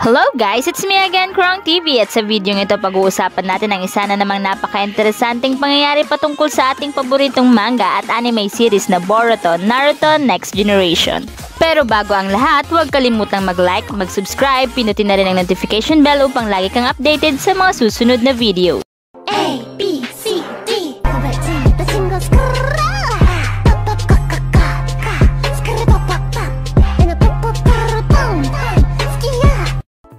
Hello guys! It's me again, Krong TV, at sa video ito pag-uusapan natin ang isa na namang napaka-interesanting pangyayari patungkol sa ating paboritong manga at anime series na Boruto, Naruto Next Generation. Pero bago ang lahat, huwag kalimutang mag-like, mag-subscribe, pinutin na rin ang notification bell upang lagi kang updated sa mga susunod na video. A, B, C, D.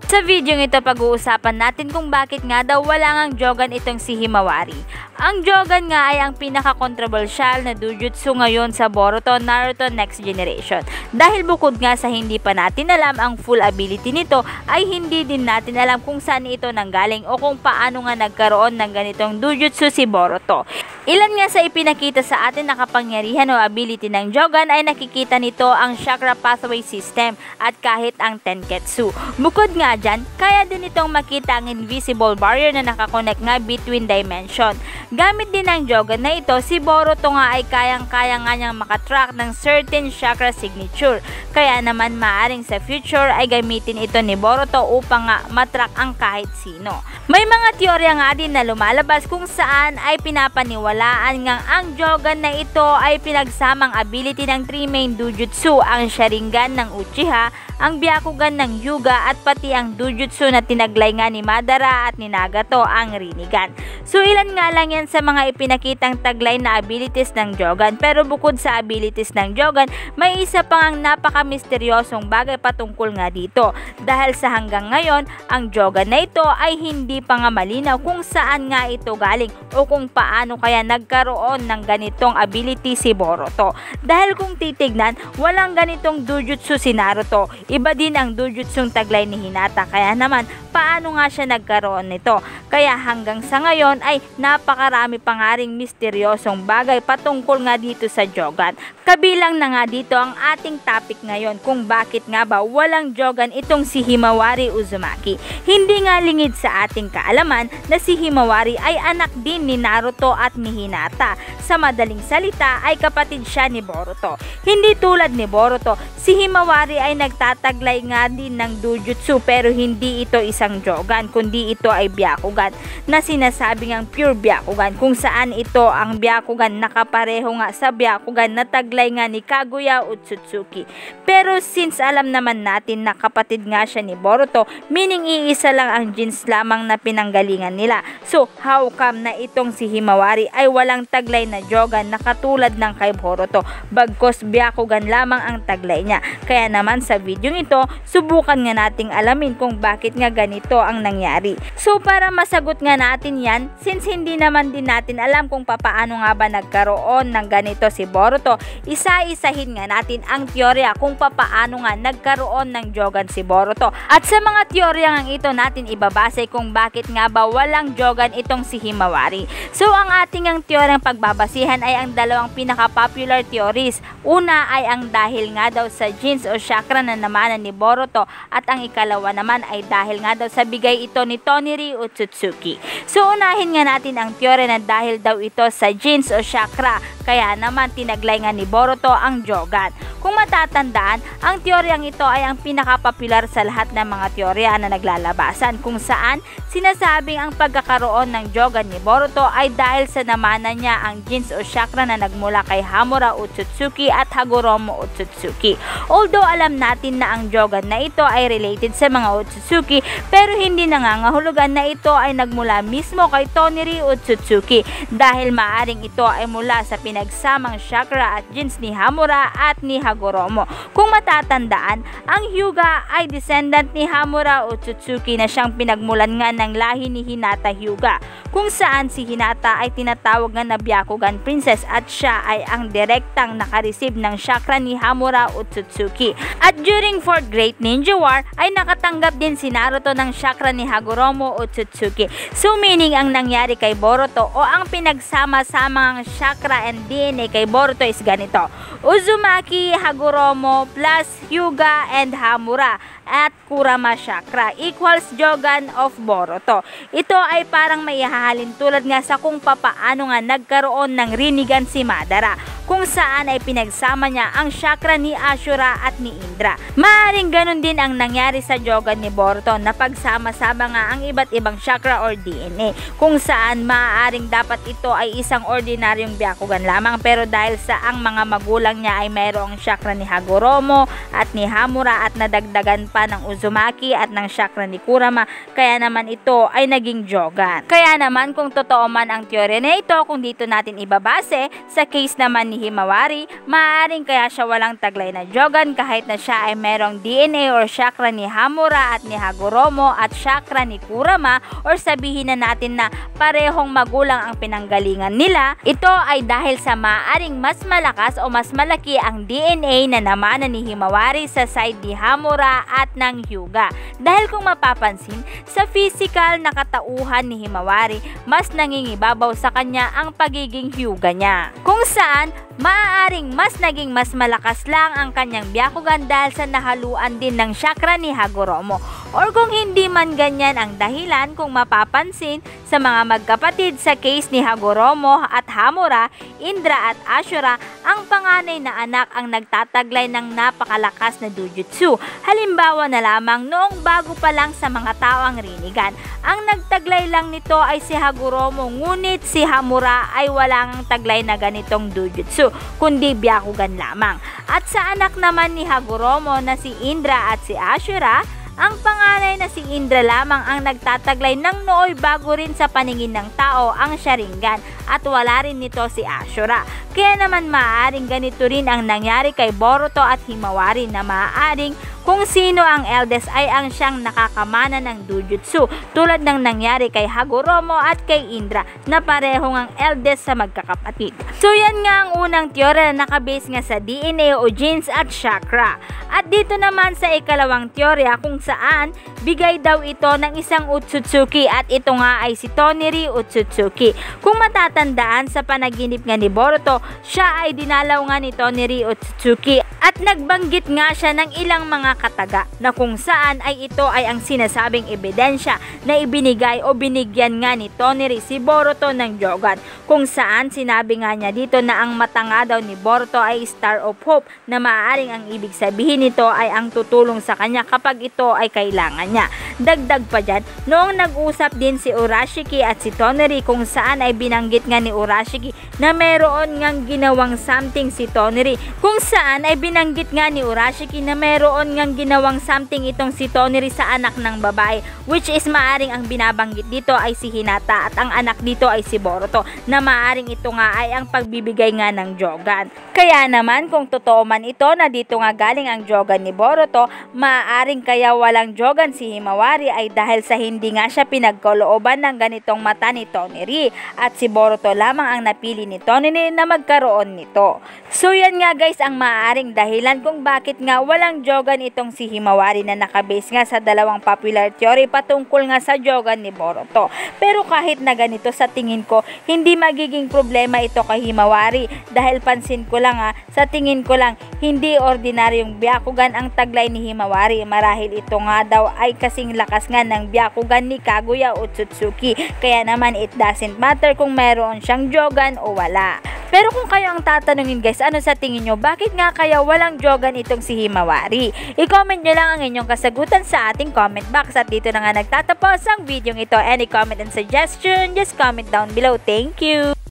Sa video ito pag-uusapan natin kung bakit nga daw wala ngang Jogan itong si Himawari. Ang Jogan nga ay ang pinaka-controversial na dojutsu ngayon sa Boruto Naruto Next Generation. Dahil bukod nga sa hindi pa natin alam ang full ability nito, ay hindi din natin alam kung saan ito nanggaling o kung paano nga nagkaroon ng ganitong dojutsu si Boruto. Ilan nga sa ipinakita sa atin na kapangyarihan o ability ng Jogan ay nakikita nito ang chakra pathway system at kahit ang Tenketsu. Bukod nga dyan, kaya din itong makita ang invisible barrier na nakakonect nga between dimension. Gamit din ng Jogan na ito, si Boruto nga ay kayang-kaya nga niyang makatrack ng certain chakra signature. Kaya naman maaring sa future ay gamitin ito ni Boruto upang nga matrack ang kahit sino. May mga teorya nga din na lumalabas kung saan ay pinapaniwalaan ngang ang Jogan na ito ay pinagsamang ability ng 3 main dojutsu, ang Sharingan ng Uchiha, ang Byakugan ng Hyuga at pati ang dojutsu na tinaglay nga ni Madara at ni Nagato, ang Rinnegan. So ilan nga lang yan sa mga ipinakitang taglay na abilities ng Jogan, pero bukod sa abilities ng Jogan, may isa pang napaka-misteryosong bagay patungkol nga dito. Dahil sa hanggang ngayon, ang Jogan na ito ay hindi pa nga malinaw kung saan nga ito galing o kung paano kaya nagkaroon ng ganitong ability si Boruto. Dahil kung titignan, walang ganitong dojutsu si Naruto. Iba din ang dojutsung taglay ni Hinata, kaya naman paano nga siya nagkaroon nito? Kaya hanggang sa ngayon ay napakarami pa nga ring misteryosong bagay patungkol nga dito sa Jogan. Kabilang na nga dito ang ating topic ngayon, kung bakit nga ba walang Jogan itong si Himawari Uzumaki. Hindi nga lingid sa ating kaalaman na si Himawari ay anak din ni Naruto at ni Hinata. Sa madaling salita ay kapatid siya ni Boruto. Hindi tulad ni Boruto, si Himawari ay nagtataglay nga din ng dojutsu pero hindi ito isang Jogan kundi ito ay Byakugan na sinasabing ang pure Byakugan, kung saan ito ang Byakugan nakapareho nga sa Byakugan na taglay nga ni Kaguya Otsutsuki. Pero since alam naman natin na kapatid nga siya ni Boruto, meaning iisa lang ang genes lamang na pinanggalingan nila. So how come na itong si Himawari ay walang taglay na Jogan na katulad ng kay Boruto, bagkos Byakugan lamang ang taglay niya? Kaya naman sa video ito, subukan nga nating alamin kung bakit nga ganito ang nangyari. So para masagot nga natin yan, since hindi naman din natin alam kung papaano nga ba nagkaroon ng ganito si Boruto, isa-isahin nga natin ang teorya kung papaano nga nagkaroon ng Jogan si Boruto. At sa mga teorya nga ito natin ibabase kung bakit nga ba walang Jogan itong si Himawari. So ang ating ang teoryang pagbabasihan ay ang dalawang pinaka-popular theories. Una ay ang dahil nga daw sa genes o chakra na namanan ni Boruto, at ang ikalawa naman ay dahil nga daw sa bigay ito ni Toneri Otsutsuki. So unahin nga natin ang teorya na dahil daw ito sa genes o chakra, kaya naman tinaglay nga ni Boruto ang Jogan. Kung matatandaan, ang teoryang ito ay ang pinaka-popular sa lahat ng mga teorya na naglalabasan, kung saan sinasabing ang pagkakaroon ng Jogan ni Boruto ay dahil sa namanan niya ang genes o chakra na nagmula kay Hamura Otsutsuki at Hagoromo Otsutsuki. Although alam natin na ang Jogan na ito ay related sa mga Otsutsuki, pero hindi nangangahulugan na ito ay nagmula mismo kay Toneri Otsutsuki, dahil maaring ito ay mula sa pinagsamang chakra at genes ni Hamura at ni Hagoromo. Kung matatandaan, ang Hyuga ay descendant ni Hamura Otsutsuki na siyang pinagmulan nga ng lahi ni Hinata Hyuga, kung saan si Hinata ay tinatawag nga na Byakugan Princess at siya ay ang direktang nakareceive ng chakra ni Hamura Otsutsuki. At during 4th Great Ninja War ay nakatanggap din si Naruto ng chakra ni Hagoromo Otsutsuki. So meaning ang nangyari kay Boruto o ang pinagsama-samang chakra and DNA kay Boruto is ganito: Uzumaki, Hagoromo plus Hyuga and Hamura. at Kurama chakra equals Jogan of Boruto. Ito ay parang maihahalin tulad nga sa kung papaano nga nagkaroon ng Rinnegan si Madara, kung saan ay pinagsama niya ang chakra ni Ashura at ni Indra. Maaaring ganun din ang nangyari sa Jogan ni Boruto na pagsama-sama nga ang iba't ibang chakra or DNA, kung saan maaaring dapat ito ay isang ordinaryong Byakugan lamang, pero dahil sa ang mga magulang niya ay mayroong chakra ni Hagoromo at ni Hamura at nadagdagan pa ng Uzumaki at ng chakra ni Kurama, kaya naman ito ay naging Jogan. Kaya naman kung totoo man ang teorya na ito, kung dito natin ibabase sa case naman ni Himawari, maaaring kaya siya walang taglay na Jogan kahit na siya ay merong DNA or chakra ni Hamura at ni Hagoromo at chakra ni Kurama, or sabihin na natin na parehong magulang ang pinanggalingan nila. Ito ay dahil sa maaaring mas malakas o mas malaki ang DNA na namana ni Himawari sa side ni Hamura at ng Hyuga. Dahil kung mapapansin, sa physical na katauhan ni Himawari, mas nangingibabaw sa kanya ang pagiging Hyuga niya, kung saan maaaring mas naging mas malakas lang ang kanyang Byakugan dahil sa nahaluan din ng chakra ni Hagoromo. Or kung hindi man ganyan ang dahilan, kung mapapansin sa mga magkapatid sa case ni Hagoromo at Hamura, Indra at Ashura, ang panganay na anak ang nagtataglay ng napakalakas na Dojutsu. Halimbawa na lamang noong bago pa lang sa mga tao ang Rinnegan, ang nagtaglay lang nito ay si Hagoromo, ngunit si Hamura ay walang taglay na ganitong Dojutsu, kundi Byakugan lamang. At sa anak naman ni Hagoromo na si Indra at si Ashura, ang panganay na si Indra lamang ang nagtataglay ng nooy bago rin sa paningin ng tao ang Sharingan, at wala rin nito si Ashura. Kaya naman maaaring ganito rin ang nangyari kay Boruto at Himawari, na maaaring kung sino ang eldest ay ang siyang nakakamana ng Dojutsu, tulad ng nangyari kay Hagoromo at kay Indra na parehong ang eldest sa magkakapatid. So yan nga ang unang teorya na nakabase nga sa DNA o genes at chakra. At dito naman sa ikalawang teorya, kung saan bigay daw ito ng isang Otsutsuki, at ito nga ay si Toneri Otsutsuki. Kung matatandaan sa panaginip nga ni Boruto, siya ay dinalaw nga ni Toneri Otsutsuki at nagbanggit nga siya ng ilang mga kataga na kung saan ay ito ay ang sinasabing ebidensya na ibinigay o binigyan nga ni Toneri si Boruto ng Jogan, kung saan sinabi nga niya dito na ang mata nga daw ni Boruto ay Star of Hope, na maaaring ang ibig sabihin nito ay ang tutulong sa kanya kapag ito ay kailangan niya. Dagdag pa dyan, noong nag-usap din si Urashiki at si Toneri, kung saan ay binanggit nga ni Urashiki na meron ngang ginawang something si Toneri, kung saan ay binanggit nga ni Urashiki na meron ngang ginawang something itong si Toneri sa anak ng babae, which is maaring ang binabanggit dito ay si Hinata at ang anak dito ay si Boruto, na maaring ito nga ay ang pagbibigay nga ng Jogan. Kaya naman kung totoo man ito na dito nga galing ang Jogan ni Boruto, maaring kaya walang Jogan si Himawari ay dahil sa hindi nga siya pinagkalooban ng ganitong mata ni Toneri, at si Boruto lamang ang napili ni Toneri na magkaroon nito. So yan nga guys ang maaaring dahilan kung bakit nga walang Jogan itong si Himawari, na nakabase nga sa dalawang popular theory patungkol nga sa Jogan ni Boruto. Pero kahit na ganito, sa tingin ko hindi magiging problema ito kay Himawari, dahil pansin ko lang sa tingin ko lang hindi ordinaryong Byakugan ang taglay ni Himawari, marahil ito nga daw ay kasing lakas nga ng Byakugan ni Kaguya Otsutsuki, kaya naman it doesn't matter kung meron siyang Jogan o wala. Pero kung kayo ang tatanungin guys, ano sa tingin nyo, bakit nga kaya walang Jogan itong si Himawari? I-comment nyo lang ang inyong kasagutan sa ating comment box. At dito na nga nagtatapos ang video ito. Any comment and suggestion, just comment down below. Thank you!